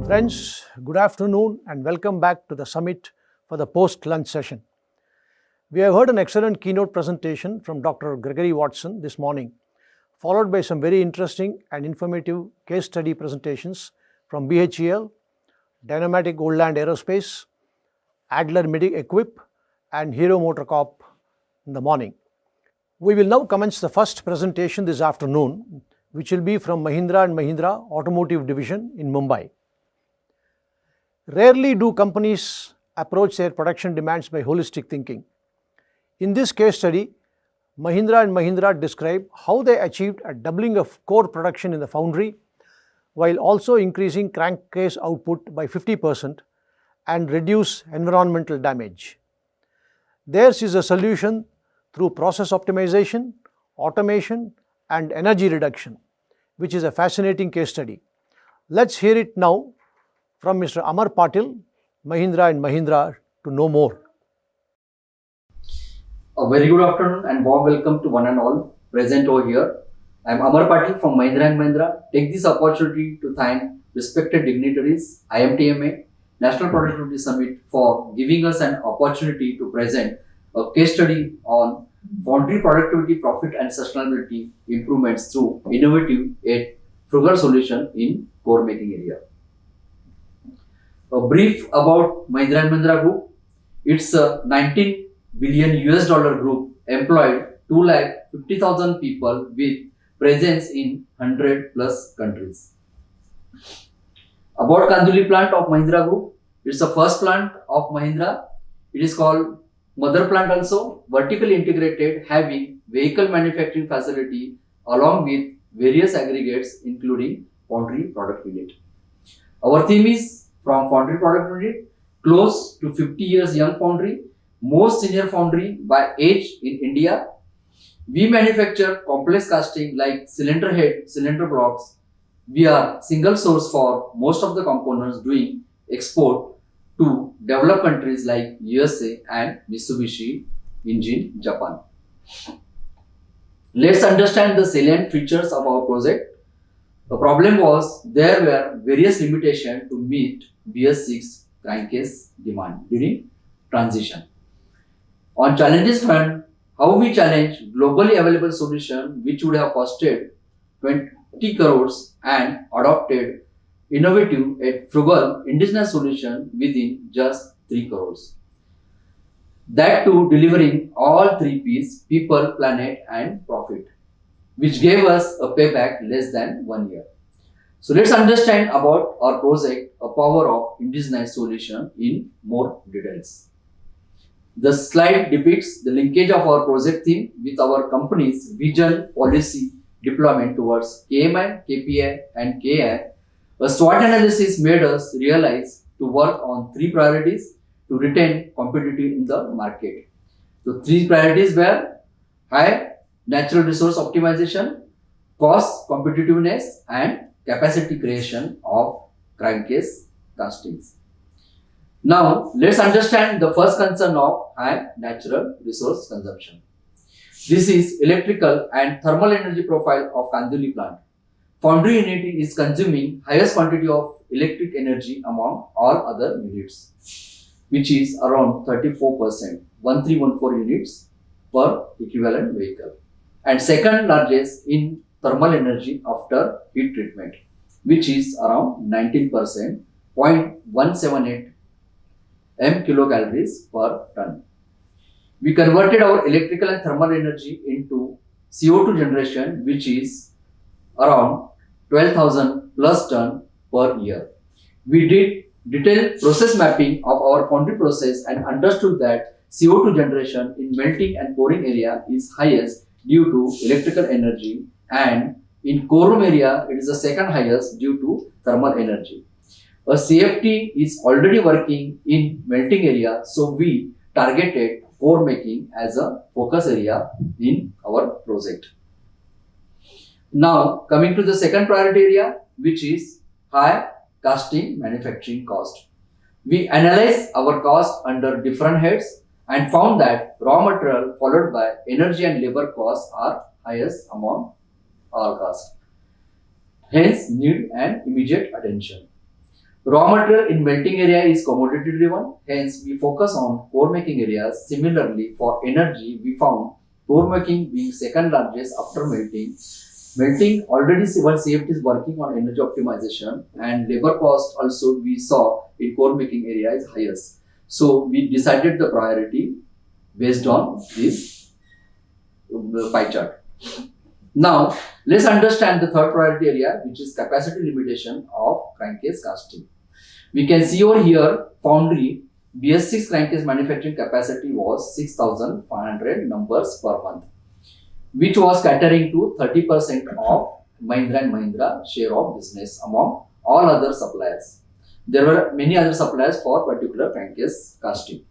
Friends, good afternoon and welcome back to the summit for the post-lunch session. We have heard an excellent keynote presentation from Dr. Gregory Watson this morning, followed by some very interesting and informative case study presentations from BHEL, Dynamatic Goldland Aerospace, Adler Medi-Equip and Hero Motor Corp in the morning. We will now commence the first presentation this afternoon, which will be from Mahindra Mahindra Automotive Division in Mumbai. Rarely do companies approach their production demands by holistic thinking. In this case study, Mahindra Mahindra describe how they achieved a doubling of core production in the foundry while also increasing crankcase output by 50% and reduce environmental damage. Theirs is a solution through process optimization, automation and energy reduction, which is a fascinating case study. Let's hear it now from Mr. Amar Patil, Mahindra Mahindra, to know more. A very good afternoon and warm welcome to one and all present over here. I am Amar Patil from Mahindra Mahindra. Take this opportunity to thank respected dignitaries, IMTMA, National Productivity Summit, for giving us an opportunity to present a case study on foundry productivity, profit and sustainability improvements through innovative yet frugal solution in core making area. A brief about Mahindra Mahindra Group. It's a 19 billion US dollar group employed 250,000 people with presence in 100 plus countries. About Kanduli plant of Mahindra Group. It's the first plant of Mahindra. It is called mother plant also, vertically integrated, having vehicle manufacturing facility along with various aggregates including foundry product unit. Our theme is from foundry product unit, close to 50 years young foundry, most senior foundry by age in India. We manufacture complex casting like cylinder head, cylinder blocks. We are single source for most of the components, doing export to developed countries like USA and Mitsubishi Engine, Japan. Let's understand the salient features of our project. The problem was there were various limitations to meet BS6 crankcase demand during transition. On challenges front, how we challenge globally available solution which would have costed 20 crores and adopted innovative and frugal indigenous solution within just 3 crores. That too delivering all 3 P's: people, planet and profit, which gave us a payback less than 1 year. So let's understand about our project, a power of indigenous solution, in more details. The slide depicts the linkage of our project theme with our company's vision, policy, deployment towards KMI, KPI and KI. A SWOT analysis made us realize to work on 3 priorities to retain competitive in the market. The 3 priorities were high natural resource optimization, cost competitiveness and capacity creation of crankcase castings. Now let's understand the first concern of high natural resource consumption. This is electrical and thermal energy profile of Kanduli plant. Foundry unit is consuming highest quantity of electric energy among all other units, which is around 34%, 1314 units per equivalent vehicle, and second largest in thermal energy after heat treatment, which is around 19%, 0.178 m kilocalories per ton. We converted our electrical and thermal energy into CO2 generation, which is around 12,000 plus ton per year. We did detailed process mapping of our foundry process and understood that CO2 generation in melting and pouring area is highest due to electrical energy, and in core room area it is the second highest due to thermal energy. A CFT is already working in melting area, so we targeted core making as a focus area in our project. Now coming to the second priority area, which is high casting manufacturing cost. We analyzed our cost under different heads and found that raw material followed by energy and labor costs are highest among all costs. Hence need an immediate attention. Raw material in melting area is commodity driven, hence we focus on core making areas. Similarly, for energy, we found core making being second largest after melting. Melting already one CFT is working on energy optimization, and labor cost also we saw in core making area is highest. So we decided the priority based on this pie chart. Now let's understand the third priority area, which is capacity limitation of crankcase casting. We can see over here, Foundry BS6 crankcase manufacturing capacity was 6,500 numbers per month, which was catering to 30% of Mahindra and Mahindra share of business among all other suppliers. There were many other suppliers for particular crankcase casting.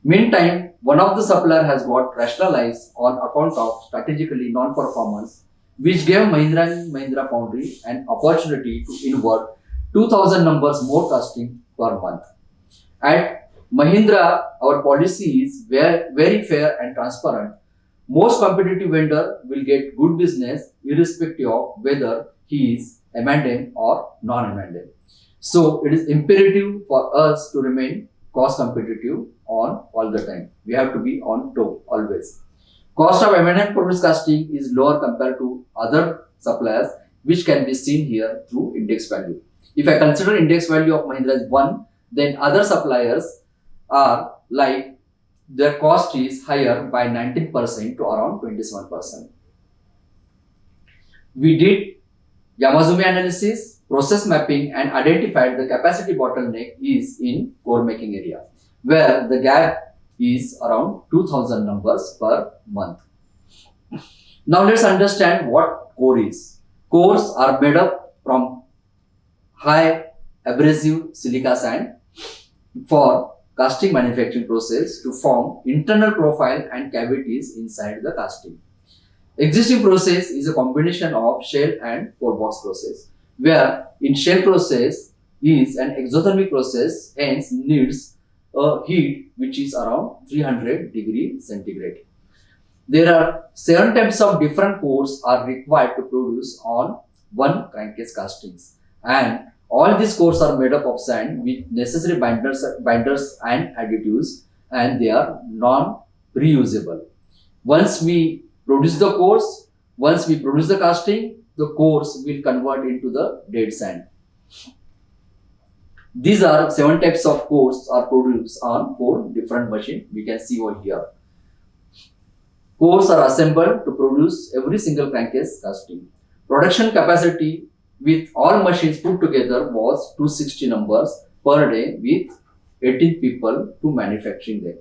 Meantime, one of the supplier has got rationalized on account of strategically non-performance, which gave Mahindra and Mahindra Foundry an opportunity to invert 2,000 numbers more casting per month. At Mahindra, our policy is very fair and transparent. Most competitive vendor will get good business irrespective of whether he is M&M or non-M&M. So it is imperative for us to remain cost competitive on all the time. We have to be on top always. Cost of M&M produced casting is lower compared to other suppliers, which can be seen here through index value. If I consider index value of Mahindra as 1, then other suppliers are like their cost is higher by 19% to around 27%. We did Yamazumi analysis, process mapping, and identified the capacity bottleneck is in core making area, where the gap is around 2,000 numbers per month. Now let's understand what core is. Cores are made up from high abrasive silica sand for casting manufacturing process to form internal profile and cavities inside the casting. Existing process is a combination of shell and cold box process, where in shell process is an exothermic process, hence needs a heat which is around 300 degrees centigrade. There are 7 types of different cores are required to produce on one crankcase castings, and all these cores are made up of sand with necessary binders and additives, and they are non-reusable. Once we produce the cores, once we produce the casting, the cores will convert into the dead sand. These are 7 types of cores are produced on 4 different machines. We can see over here. Cores are assembled to produce every single crankcase casting. Production capacity with all machines put together was 260 numbers per day with 18 people to manufacturing them.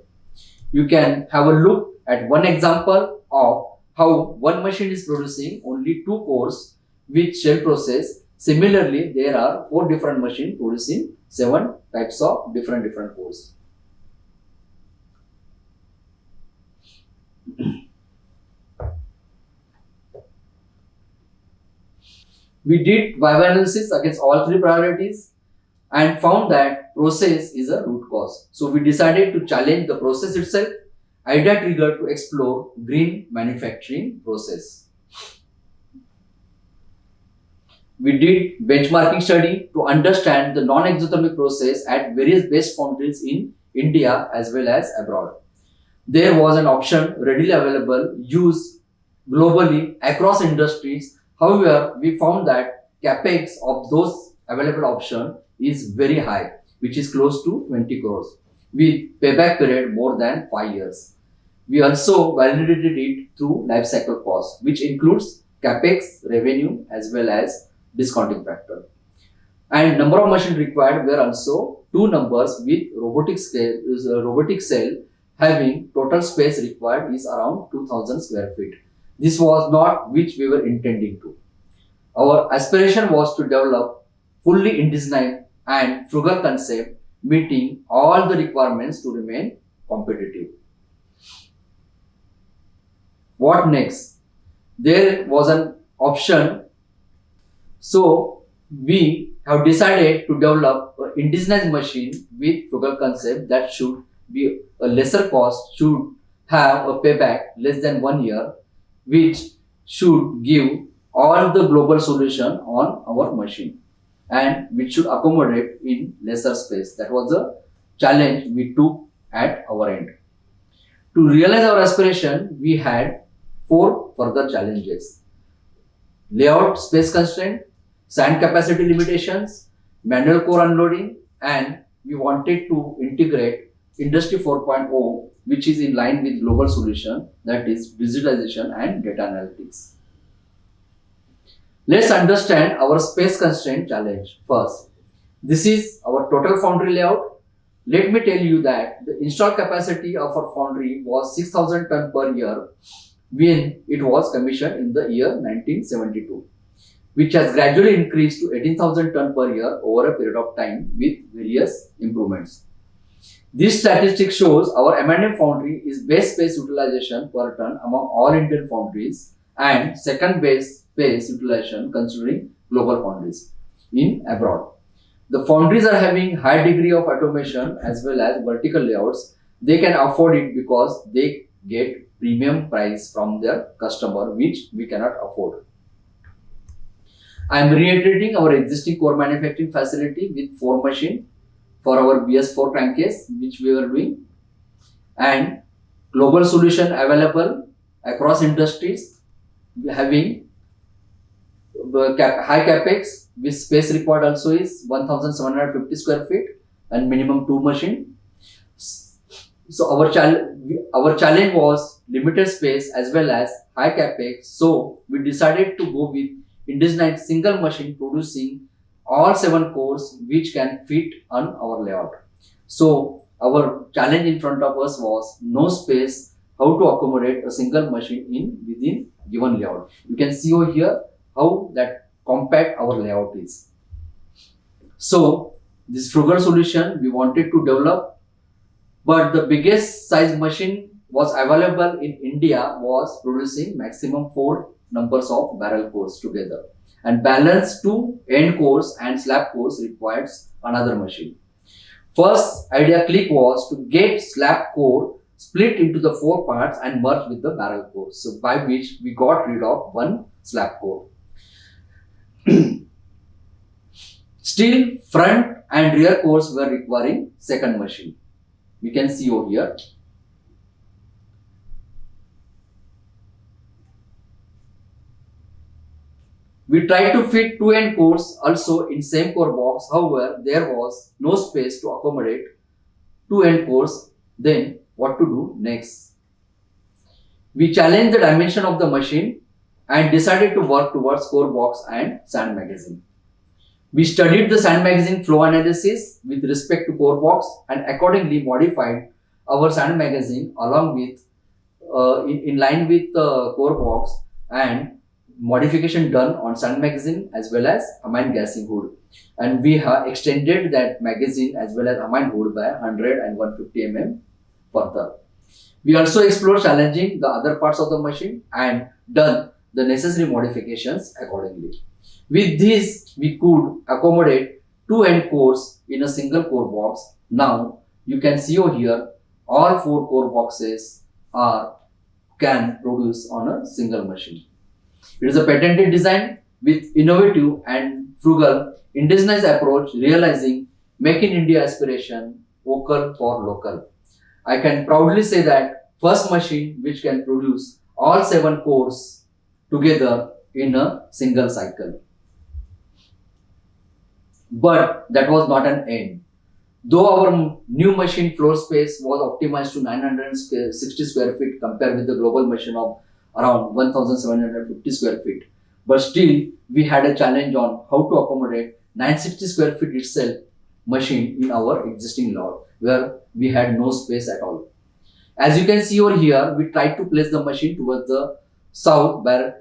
You can have a look at one example of how one machine is producing only 2 cores with shell process. Similarly, there are 4 different machines producing 7 types of different cores. We did viable analysis against all 3 priorities and found that process is a root cause. So we decided to challenge the process itself. Idea triggered to explore green manufacturing process. We did benchmarking study to understand the non-exothermic process at various best foundries in India as well as abroad. There was an option readily available used globally across industries. However, we found that capex of those available option is very high, which is close to 20 crores with payback period more than 5 years. We also validated it through life cycle cost, which includes capex, revenue as well as discounting factor. And number of machines required were also 2 numbers with robotic cell having total space required is around 2,000 square feet. This was not which we were intending to. Our aspiration was to develop fully indigenized and frugal concept meeting all the requirements to remain competitive. What next? There was an option. So we have decided to develop an indigenized machine with frugal concept that should be a lesser cost, should have a payback less than 1 year, which should give all the global solution on our machine. and which should accommodate in lesser space. That was the challenge we took at our end. To realize our aspiration, we had 4 further challenges: layout space constraint, sand capacity limitations, manual core unloading, and we wanted to integrate Industry 4.0, which is in line with global solution, that is digitalization and data analytics. Let's understand our space constraint challenge first. This is our total foundry layout. Let me tell you that the installed capacity of our foundry was 6,000 ton per year when it was commissioned in the year 1972, which has gradually increased to 18,000 ton per year over a period of time with various improvements. This statistic shows our M&M foundry is best space utilization per ton among all Indian foundries and second best space utilization considering global foundries in abroad. The foundries are having high degree of automation as well as vertical layouts. They can afford it because they get premium price from their customer, which we cannot afford. I am reiterating our existing core manufacturing facility with 4 machines for our BS4 crankcase, which we were doing, and global solution available across industries, having high capex with space required also is 1,750 square feet and minimum 2 machines. So our challenge was limited space as well as high capex. So we decided to go with indigenized single machine producing all 7 cores which can fit on our layout. So our challenge in front of us was no space, how to accommodate a single machine in within given layout. You can see over here how that compact our layout is. So this frugal solution we wanted to develop, but the biggest size machine was available in India was producing maximum 4 numbers of barrel cores together, and balance 2 end cores and slab cores requires another machine. First idea click was to get slab core split into the 4 parts and merge with the barrel core, so by which we got rid of 1 slab core. Still, front and rear cores were requiring second machine. We can see over here. We tried to fit 2 end cores also in same core box. However, there was no space to accommodate 2 end cores. Then what to do next? We challenged the dimension of the machine and decided to work towards core box and sand magazine. We studied the sand magazine flow analysis with respect to core box and accordingly modified our sand magazine along with in line with the core box, and modification done on sand magazine as well as amine gassing hood, and we have extended that magazine as well as amine hood by 100 and 150 mm further. We also explored challenging the other parts of the machine and done the necessary modifications accordingly. With this, we could accommodate 2 end cores in a single core box. Now you can see over here all 4 core boxes can produce on a single machine. It is a patented design with innovative and frugal indigenized approach, realizing Make in India aspiration, vocal for local. I can proudly say that first machine which can produce all 7 cores together in a single cycle. But that was not an end. Though our new machine floor space was optimized to 960 square feet compared with the global machine of around 1750 square feet, but still we had a challenge on how to accommodate 960 square feet itself machine in our existing lot where we had no space at all. As you can see over here, we tried to place the machine towards the south by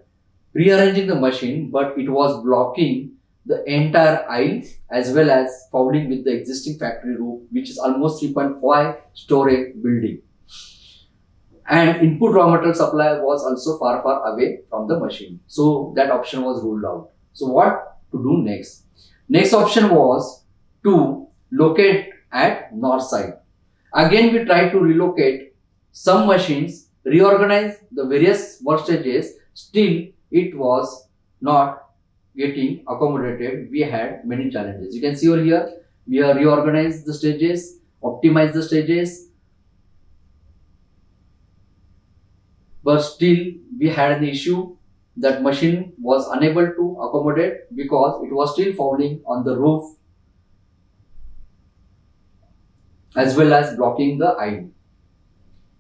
rearranging the machine, but it was blocking the entire aisle as well as fouling with the existing factory roof, which is almost 3.5 story building. And input raw material supply was also far away from the machine. So that option was ruled out. So what to do next? Next option was to locate at north side. Again, we tried to relocate some machines, reorganize the various work stages. Still, it was not getting accommodated, we had many challenges. You can see over here, we have reorganized the stages, optimized the stages, but still we had an issue that machine was unable to accommodate because it was still falling on the roof as well as blocking the aisle.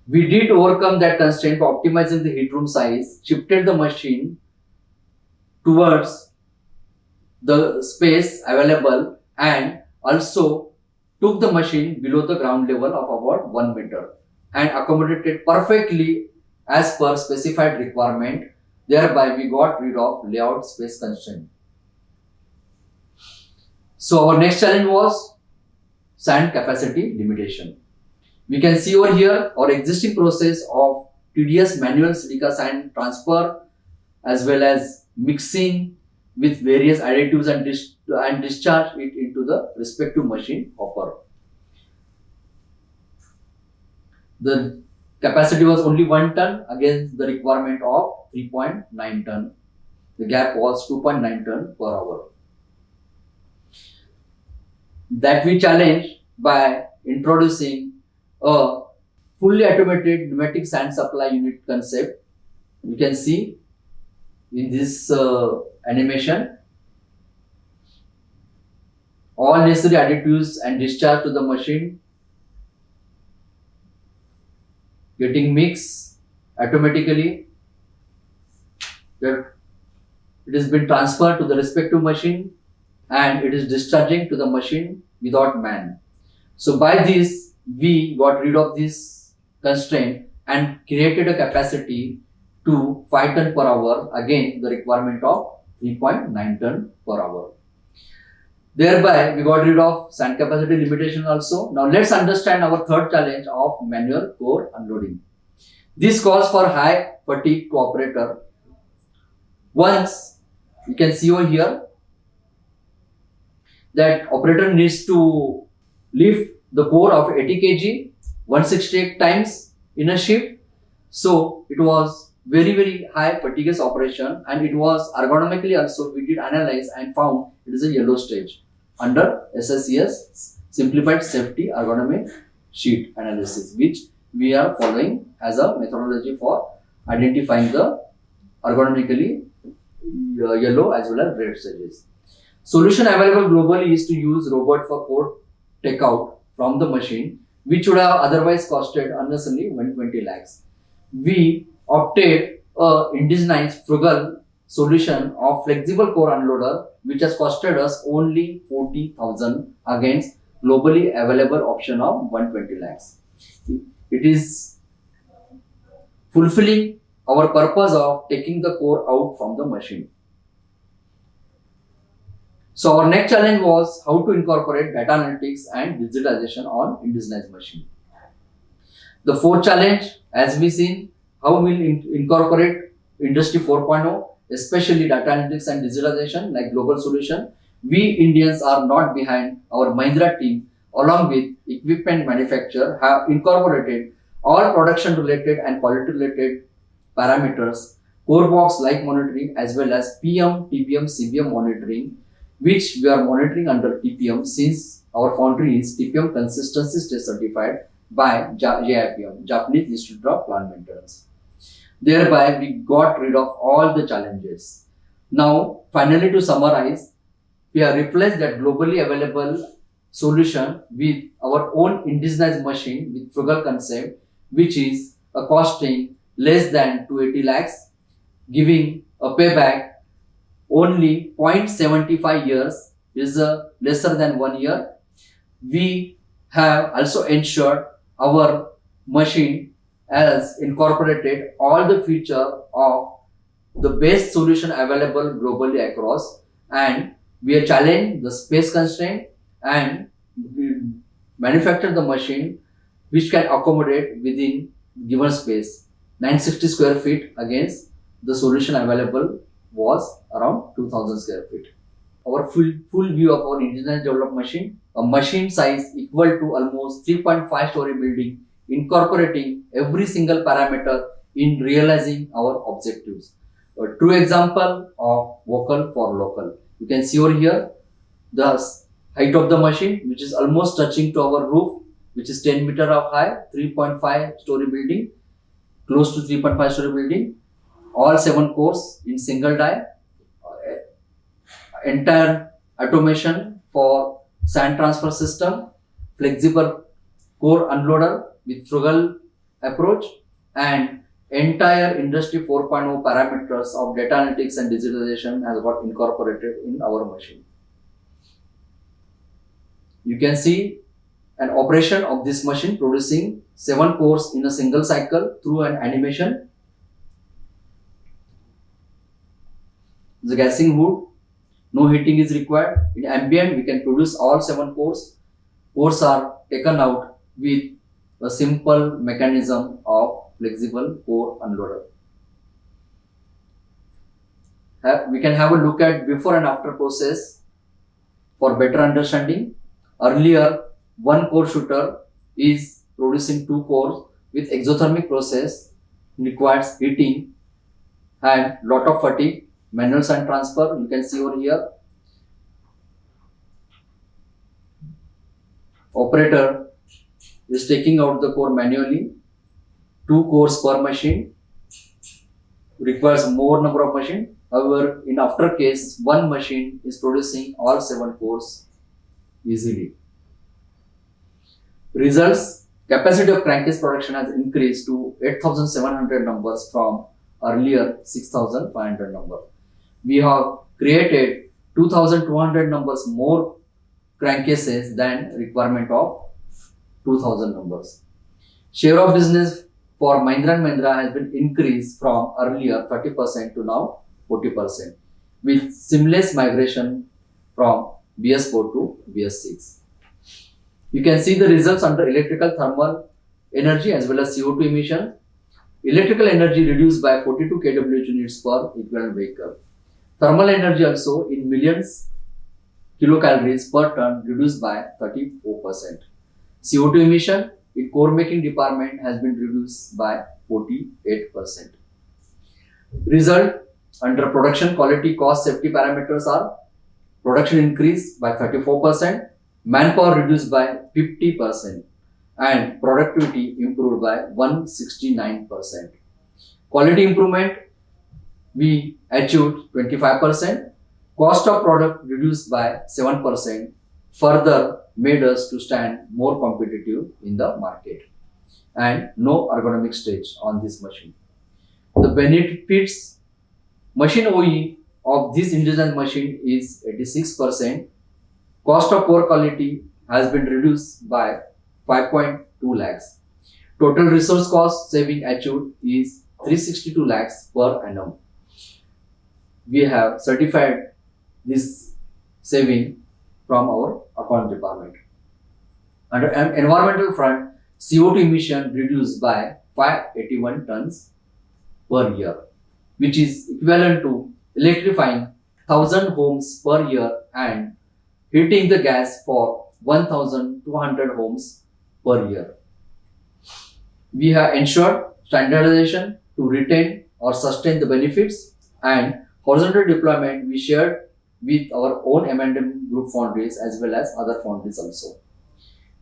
We did overcome that constraint by optimizing the headroom size, shifted the machine towards the space available, and also took the machine below the ground level of about 1 meter and accommodated perfectly as per specified requirement. Thereby we got rid of layout space constraint. So our next challenge was sand capacity limitation. We can see over here our existing process of tedious manual silica sand transfer as well as mixing with various additives and discharge it into the respective machine hopper. The capacity was only 1 ton against the requirement of 3.9 ton. The gap was 2.9 ton per hour. That we challenged by introducing a fully automated pneumatic sand supply unit concept. You can see in this animation all necessary additives and discharge to the machine getting mixed automatically. It has been transferred to the respective machine and it is discharging to the machine without man. So by this we got rid of this constraint and created a capacity to 5 ton per hour, again the requirement of 3.9 ton per hour. Thereby we got rid of sand capacity limitation also. Now let's understand our third challenge of manual core unloading. This calls for high fatigue to operator. Once you can see over here that operator needs to lift the core of 80 kg 168 times in a shift. So it was very high fatiguous operation, and it was ergonomically also we did analyze and found it is a yellow stage under SSCS simplified safety ergonomic sheet analysis, which we are following as a methodology for identifying the ergonomically yellow as well as red stages. Solution available globally is to use robot for core takeout from the machine, which would have otherwise costed unnecessarily 120 lakhs. We opted a indigenized frugal solution of flexible core unloader, which has costed us only 40,000 against globally available option of 120 lakhs. It is fulfilling our purpose of taking the core out from the machine. So our next challenge was how to incorporate data analytics and digitalization on indigenized machine. The fourth challenge, as we seen, how we will incorporate Industry 4.0, especially data analytics and digitalization like global solution. We Indians are not behind. Our Mahindra team, along with equipment manufacturer, have incorporated all production related and quality related parameters, core box like monitoring as well as PM, TPM, CBM monitoring, which we are monitoring under TPM since our foundry is TPM consistency state certified by JIPM, Japanese Institute of Plant Maintenance. Thereby, we got rid of all the challenges. Now, finally, to summarize, we have replaced that globally available solution with our own indigenized machine with frugal concept, which is a costing less than 280 lakhs, giving a payback only 0.75 years, is lesser than 1 year. We have also ensured our machine has incorporated all the feature of the best solution available globally across, and we have challenged the space constraint and we manufactured the machine which can accommodate within given space 960 square feet against the solution available was around 2000 square feet. Our full view of our indigenized developed machine, a machine size equal to almost 3.5 story building, incorporating every single parameter in realizing our objectives. a true example of vocal for local. You can see over here the height of the machine, which is almost touching to our roof, which is 10 meter of high, 3.5 story building, close to 3.5 story building, all 7 cores in single die, entire automation for sand transfer system, flexible core unloader with frugal approach, and entire industry 4.0 parameters of data analytics and digitalization has got incorporated in our machine. You can see an operation of this machine producing 7 cores in a single cycle through an animation. The gassing hood, no heating is required. In ambient, we can produce all 7 cores. Cores are taken out with a simple mechanism of flexible core unloader. We can have a look at before and after process for better understanding. Earlier, 1 core shooter is producing 2 cores with exothermic process, requires heating and lot of fatigue, manual sand transfer. You can see over here. Operator is taking out the core manually. 2 cores per machine, requires more number of machine. However, in after case, 1 machine is producing all 7 cores easily. Results: capacity of crankcase production has increased to 8,700 numbers from earlier 6,500 number. We have created 2,200 numbers more crankcases than requirement of 2,000 numbers. Share of business for Mahindra and Mahindra has been increased from earlier 30% to now 40% with seamless migration from BS4 to BS6. You can see the results under electrical thermal energy as well as CO2 emission. Electrical energy reduced by 42 kWh units per equivalent vehicle. Thermal energy also in millions kilocalories per ton reduced by 34%. CO2 emission in core making department has been reduced by 48%. Result under production quality cost safety parameters are production increased by 34%, manpower reduced by 50%, and productivity improved by 169%. Quality improvement we achieved 25%, cost of product reduced by 7%, further made us to stand more competitive in the market, and no ergonomic stage on this machine. The benefits: machine OE of this indigenous machine is 86%. Cost of core quality has been reduced by 5.2 lakhs. Total resource cost saving achieved is 362 lakhs per annum. We have certified this saving from our account department. Under environmental front, CO2 emission reduced by 581 tons per year, which is equivalent to electrifying 1,000 homes per year and heating the gas for 1,200 homes per year. We have ensured standardization to retain or sustain the benefits, and horizontal deployment we shared with our own M&M Group foundries as well as other foundries also.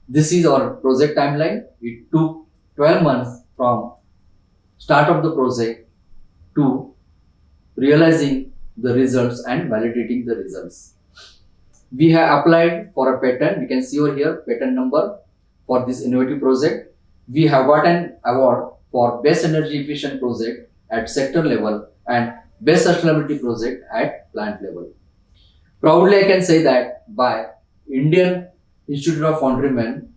This is our project timeline. It took 12 months from start of the project to realizing the results and validating the results. We have applied for a patent. We can see over here patent number for this innovative project. We have got an award for best energy efficient project at sector level and best sustainability project at plant level. Proudly I can say that by Indian Institute of Foundrymen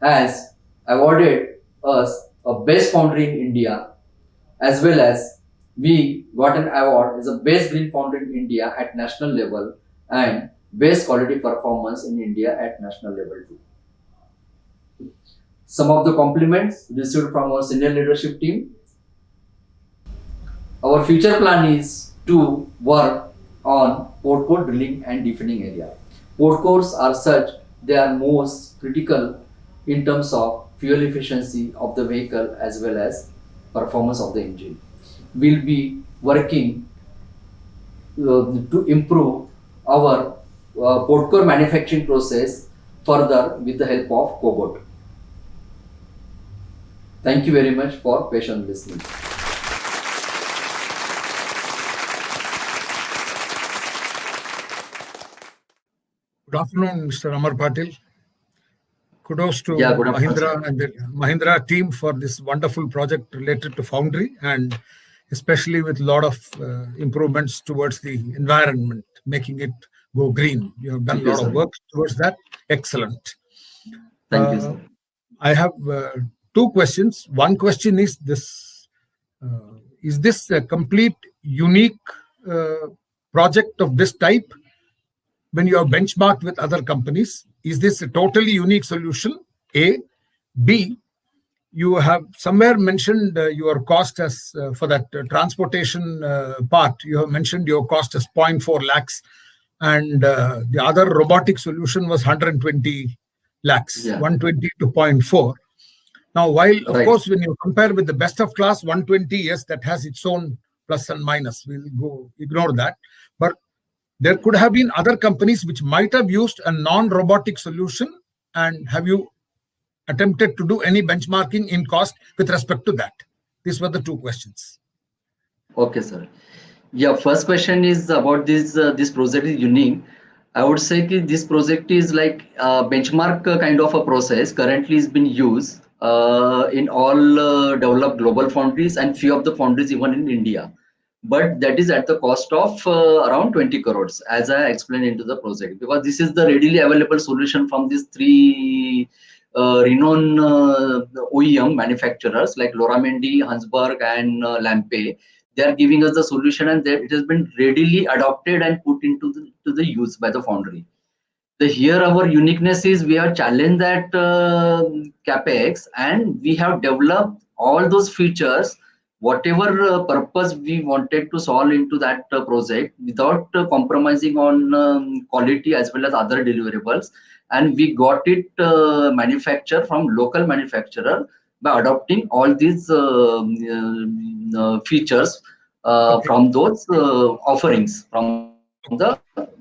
has awarded us a best foundry in India, as well as we got an award as a best green foundry in India at national level and best quality performance in India at national level too. Some of the compliments received from our senior leadership team. Our future plan is to work on port core drilling and defining area. Port cores are such, they are most critical in terms of fuel efficiency of the vehicle as well as performance of the engine. We'll be working to improve our Podcore manufacturing process further with the help of cobot. Thank you very much for patient listening. Good afternoon, Mr. Amar Patil. Kudos to Yeah, good afternoon, Mahindra and the Mahindra team for this wonderful project related to Foundry, and especially with a lot of improvements towards the environment, making it go green. You have done a lot of work towards that. Excellent. Thank you, sir. I have two questions. One question is this: is this a complete unique project of this type? When you are benchmarked with other companies, is this a totally unique solution? A. B. You have somewhere mentioned your cost as for that transportation part. You have mentioned your cost as 0.4 lakhs, and the other robotic solution was 120 lakhs, 120 to 0.4. Now, while of course, when you compare with the best of class 120, yes, that has its own plus and minus. We'll ignore that. But there could have been other companies which might have used a non-robotic solution. And have you attempted to do any benchmarking in cost with respect to that? These were the two questions. Okay, sir. Yeah, first question is about this project is unique. I would say that this project is like a benchmark kind of a process. Currently is being used in all developed global foundries and few of the foundries even in India. But that is at the cost of around 20 crores, as I explained into the project, because this is the readily available solution from these three renowned OEM manufacturers like Loramendi, Hansberg, and Lampe. They are giving us the solution, and it has been readily adopted and put into the use by the foundry. Here our uniqueness is we have challenged that capex, and we have developed all those features, whatever purpose we wanted to solve into that project without compromising on quality as well as other deliverables, and we got it manufactured from local manufacturer by adopting all these features from those offerings from the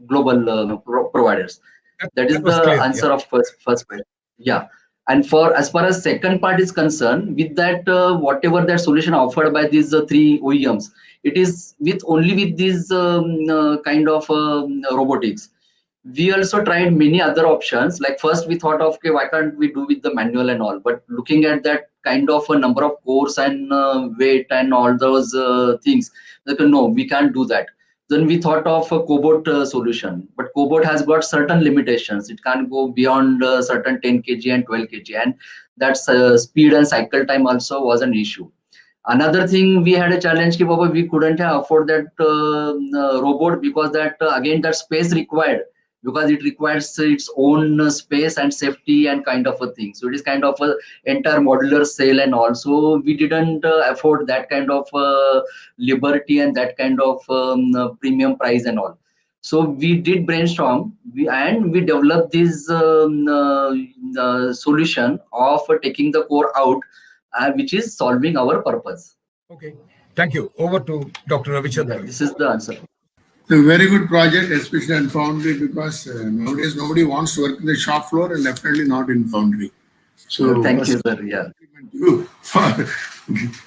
global providers. That is the answer of first question. Yeah. And for as far as second part is concerned, with that whatever that solution offered by these three OEMs, it is only with these kind of robotics. We also tried many other options. Like first we thought of, okay, why can't we do with the manual and all? But looking at that kind of a number of cores and weight and all those things, like, no, we can't do that. Then we thought of a cobot solution, but cobot has got certain limitations. It can't go beyond certain 10 kg and 12 kg, and that's speed and cycle time also was an issue. Another thing, we had a challenge ki Baba, we couldn't afford that robot, because that again that space required, because it requires its own space and safety and kind of a thing. So it is kind of a entire modular cell, and also we didn't afford that kind of liberty and that kind of premium price and all. So we did brainstorm, and we developed this solution of taking the core out, which is solving our purpose. Okay, thank you. Over to Dr. Ravichandran. This is the answer. It's a very good project, especially in Foundry, because nowadays nobody wants to work in the shop floor, and definitely not in Foundry. So thank you, sir. Yeah. You for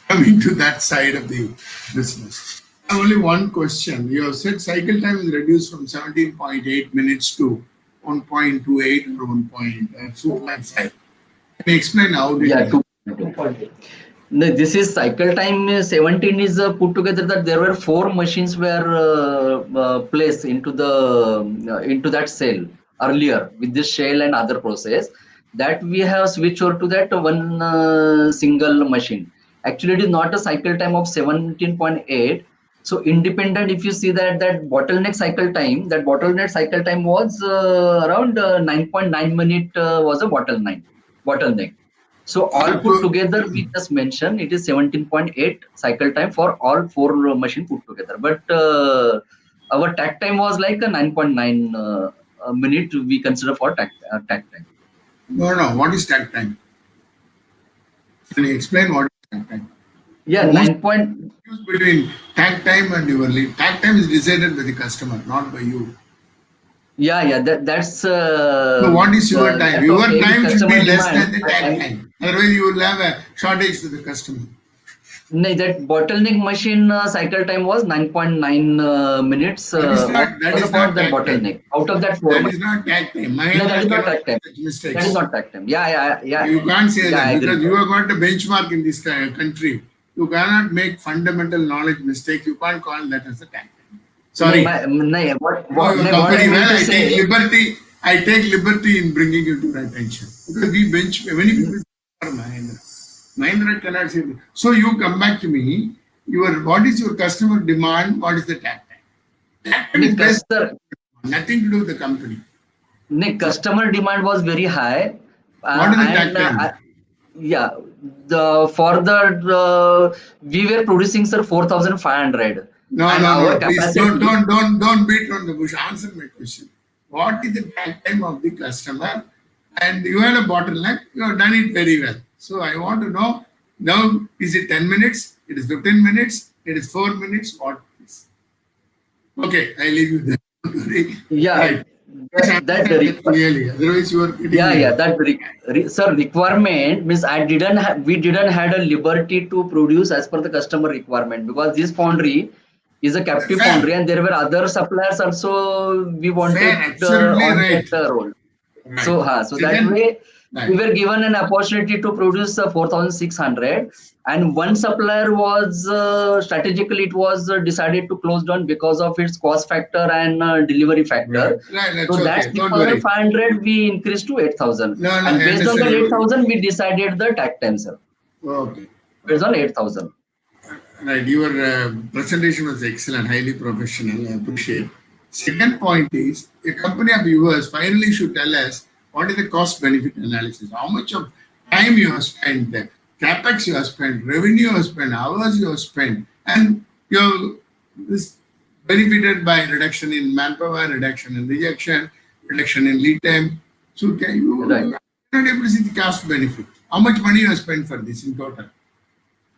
coming to that side of the business. I have only one question. You have said cycle time is reduced from 17.8 minutes to 1.28 or 1.25. Can you explain how did you 2.8. No, this is cycle time 17 is put together that there were 4 machines were placed into that cell earlier with this shell and other process, that we have switched over to that one single machine. Actually, it is not a cycle time of 17.8. So independent, if you see that bottleneck cycle time was around 9.9 minute was a bottleneck. So all put together, we just mentioned it is 17.8 cycle time for all 4 machine put together. But our takt time was like a 9.9 minute we consider for takt time. No. What is takt time? Can you explain what is takt time? Yeah, Most 9 point. confused between tag time and your lead. Tag time is decided by the customer, not by you. Yeah, that's So what is your time? that's Your okay with time should be customer less demand. than the tag time. Otherwise, you will have a shortage to the customer. No, that bottleneck machine cycle time was 9.9 minutes That is not for that tag time. bottleneck. Out of that 4 That months. is not tag time. No, that Mahindra is not cannot tag time. make such That is mistakes. not tag time. Yeah. You can't say Yeah, that I agree. because you have got a benchmark in this country. You cannot make fundamental knowledge mistakes. You can't call that as a tag time. Sorry. What Your I company mean well, to I take say, liberty. I take liberty in bringing it to your attention because we many people are Mahindra. Mahindra cannot say that. So you come back to me. What is your customer demand? What is the tag time? Tag time is based on nothing to do with the company. customer demand was very high, What is the tag and time? yeah, we were producing, sir, 4,500. No, and no, our no. Please capacity. don't beat on the bush. Answer my question. What is the tag time of the customer? And you had a bottleneck. You have done it very well. So I want to know now. Is it 10 minutes? It is 15 minutes. It is 4 minutes. What is? Okay, I leave you there. Don't worry. Yeah, Right. that Clearly. Otherwise, you are getting that sir, requirement means we didn't had a liberty to produce as per the customer requirement, because this foundry is a captive fair. foundry, and there were other suppliers also we wanted Fair, absolutely on right. that role. Right. So that Second, way right. we were given an opportunity to produce 4,600, and one supplier was strategically it was decided to close down because of its cost factor and delivery factor. Right, that's So okay. that Don't worry. 6,500 we increased to 8,000, No, and I based on that understand. 8,000 we decided the tag time, sir. Okay. Based on 8,000. Right, your presentation was excellent, highly professional. I appreciate. Second point is a company of yours finally should tell us what is the cost benefit analysis, how much of time you have spent, the capex you have spent, revenue you have spent, hours you have spent, and you have this benefited by reduction in manpower, reduction in rejection, reduction in lead time. So can you Right. not able to see the cost benefit? How much money you have spent for this in total?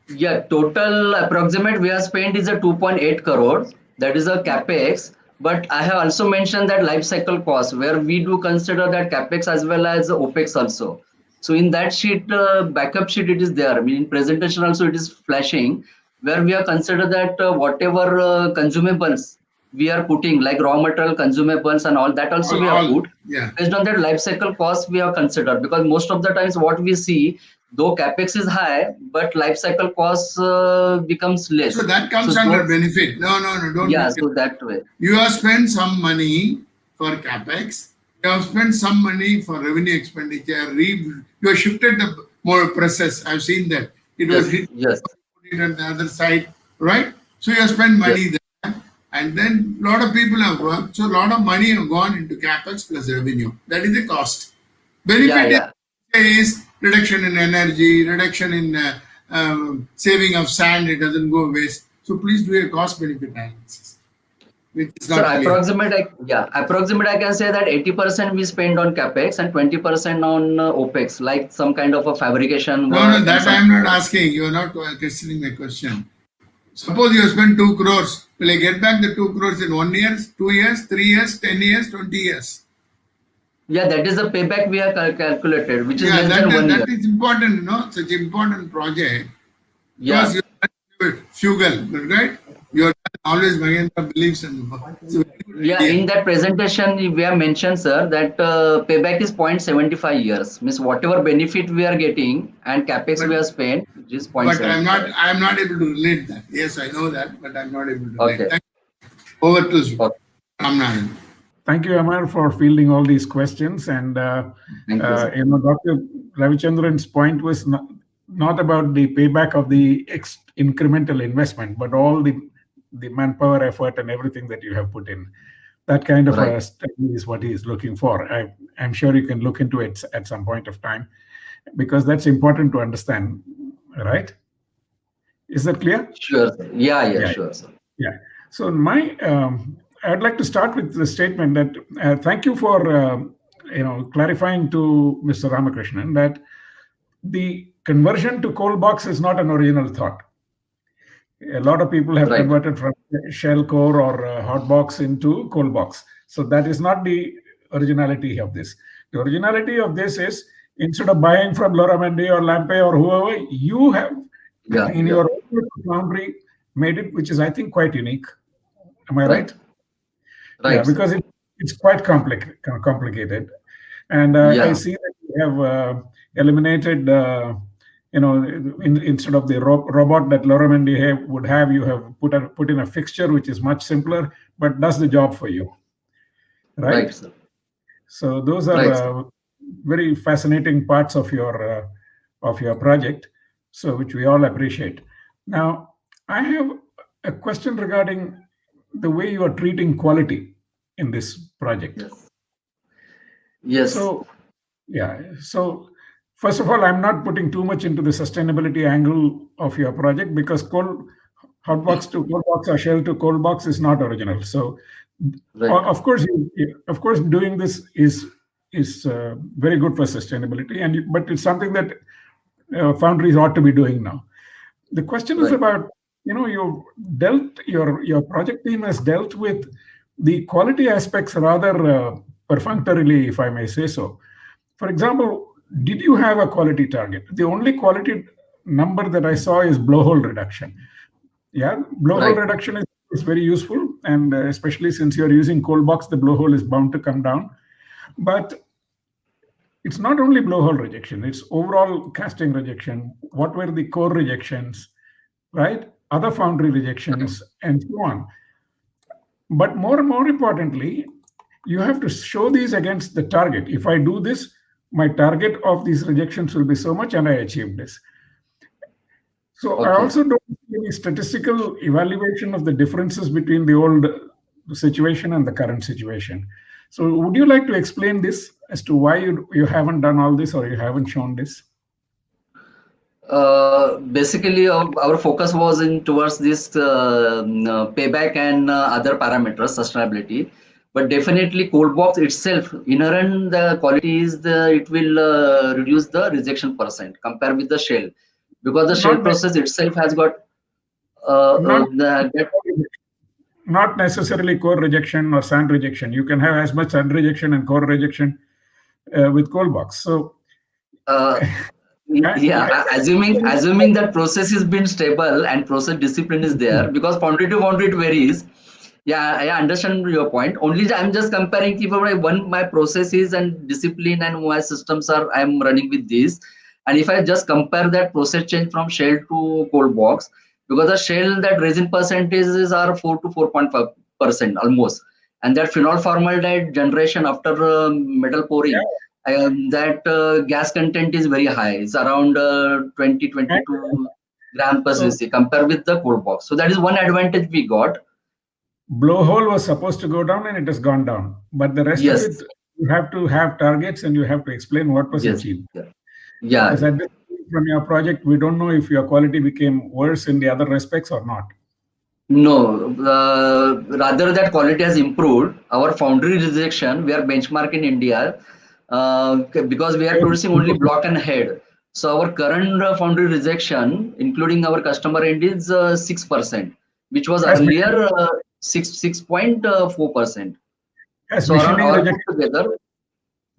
Yeah, total approximate we have spent is a 2.8 crores. That is a capex. But I have also mentioned that life cycle cost, where we do consider that capex as well as opex also. So in that sheet, backup sheet, it is there. I mean, in presentation also it is flashing, where we have considered that whatever consumables we are putting, like raw material, consumables, and all that also we have put. Yeah. Based on that life cycle cost we have considered, because most of the times what we see, though capex is high, but life cycle cost becomes less. So that comes under benefit. No, don't. Yeah, so that way. You have spent some money for capex. You have spent some money for revenue expenditure. You have shifted the more process. I've seen that. It was hit. Yes. Put it on the other side, right? So you have spent money there, and then a lot of people have worked. So a lot of money have gone into capex plus revenue. That is the cost. Benefit is reduction in energy, reduction in saving of sand. It doesn't go waste. So please do a cost benefit analysis. So approximate I can say that 80% we spend on capex and 20% on opex, like some kind of a fabrication. No, that I am not asking. You are not questioning my question. Suppose you spend 2 crores. Will I get back the 2 crores in 1 year, 2 years, 3 years, 10 years, 20 years? Yeah, that is the payback we have calculated, which is less than 1 year. That is important, such important project. Yeah. Because you are frugal, right? You are always Mahindra believes in. In that presentation we have mentioned, sir, that payback is 0.75 years. Means whatever benefit we are getting and capex we have spent, which is 0.75. But I am not able to relate that. Yes, I know that, but I am not able to relate. Okay. Over to you. Okay. Thank you, Amar, for fielding all these questions. And Dr. Ravichandran's point was not about the payback of the incremental investment, but all the manpower, effort, and everything that you have put in. That kind of a study is what he is looking for. I'm sure you can look into it at some point of time, because that's important to understand, right? Is that clear? Sure. Yeah, sure, sir. Yeah. So I'd like to start with the statement that thank you for clarifying to Mr. Ramakrishnan that the conversion to cold box is not an original thought. A lot of people have Right. converted from shell core or hot box into cold box. So that is not the originality of this. The originality of this is, instead of buying from Loramendi or Lampe or whoever, you have Yeah. in Yeah. your own Foundry made it, which is, I think, quite unique. Am I right? Right. Yeah, because it's quite complicated. And Yeah. I see that you have eliminated, instead of the robot that Loramendi would have, you have put in a fixture which is much simpler, but does the job for you. Right? Sir. So those are Right, sir. very fascinating parts of your project, so which we all appreciate. Now, I have a question regarding the way you are treating quality in this project. Yes. Yes. So, yeah. So, first of all, I'm not putting too much into the sustainability angle of your project, because hot box to cold box or shell to cold box is not original. So, Right. of course, doing this is very good for sustainability, but it's something that foundries ought to be doing now. The question is Right. about, your project team has dealt with the quality aspects rather perfunctorily, if I may say so. For example, did you have a quality target? The only quality number that I saw is blowhole reduction. Yeah, blowhole Right. reduction is very useful, and especially since you're using cold box, the blowhole is bound to come down. But it's not only blowhole rejection, it's overall casting rejection. What were the core rejections, right? Other foundry rejections, and so on. But more importantly, you have to show these against the target. If I do this, my target of these rejections will be so much, and I achieve this. So I Okay. also don't see any statistical evaluation of the differences between the old situation and the current situation. So would you like to explain this as to why you haven't done all this, or you haven't shown this? Basically, our focus was towards this payback and other parameters, sustainability. But definitely, cold box itself, inherent the quality is it will reduce the rejection percent compared with the shell, because the shell Not process itself has got Not that. not necessarily core rejection or sand rejection. You can have as much sand rejection and core rejection with cold box. So Yeah, assuming that process has been stable and process discipline is there, because foundry to foundry it varies. Yeah, I understand your point. Only I'm just comparing my processes and discipline and my systems I'm running with this. And if I just compare that process change from shell to cold box, because the shell that resin percentages are 4 to 4.5% almost, and that phenol formaldehyde generation after metal pouring, that gas content is very high. It's around 22 gram per cc compared with the cold box. So that is one advantage we got. Blowhole was supposed to go down and it has gone down, but the rest Yes. of it, you have to have targets and you have to explain what was Yes. achieved. Yeah. Because at this point from your project, we don't know if your quality became worse in the other respects or not. No, rather that quality has improved. Our foundry rejection, we are benchmark in India because we are producing only block and head. So our current foundry rejection, including our customer end, is 6%, which was Has earlier 6.4%. Has So around machining all rejection, put together,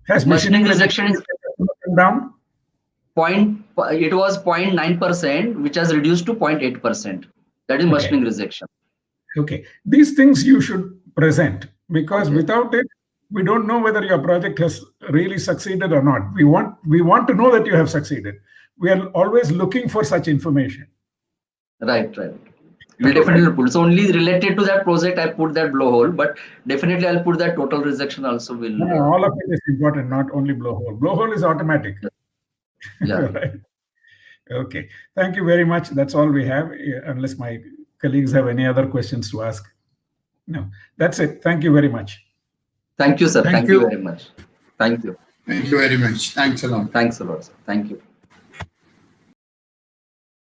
has machining machining rejection is come down? it was 0.9%, which has reduced to 0.8%. That is machining rejection. Okay, these things you should present, because Okay. without it, we don't know whether your project has really succeeded or not. We want to know that you have succeeded. We are always looking for such information. Right. We'll definitely put. It's only related to that project I put that blowhole, but definitely I'll put that total rejection also will. No, all of it is important, not only blowhole. Blowhole is automatic. Yeah. Right. Okay. Thank you very much. That's all we have, unless my colleagues have any other questions to ask. No, that's it. Thank you very much. Thank you, sir. Thank Thank you you. very much. Thank you. Thank you very much. Thanks a lot. Thanks a lot, sir. Thank you.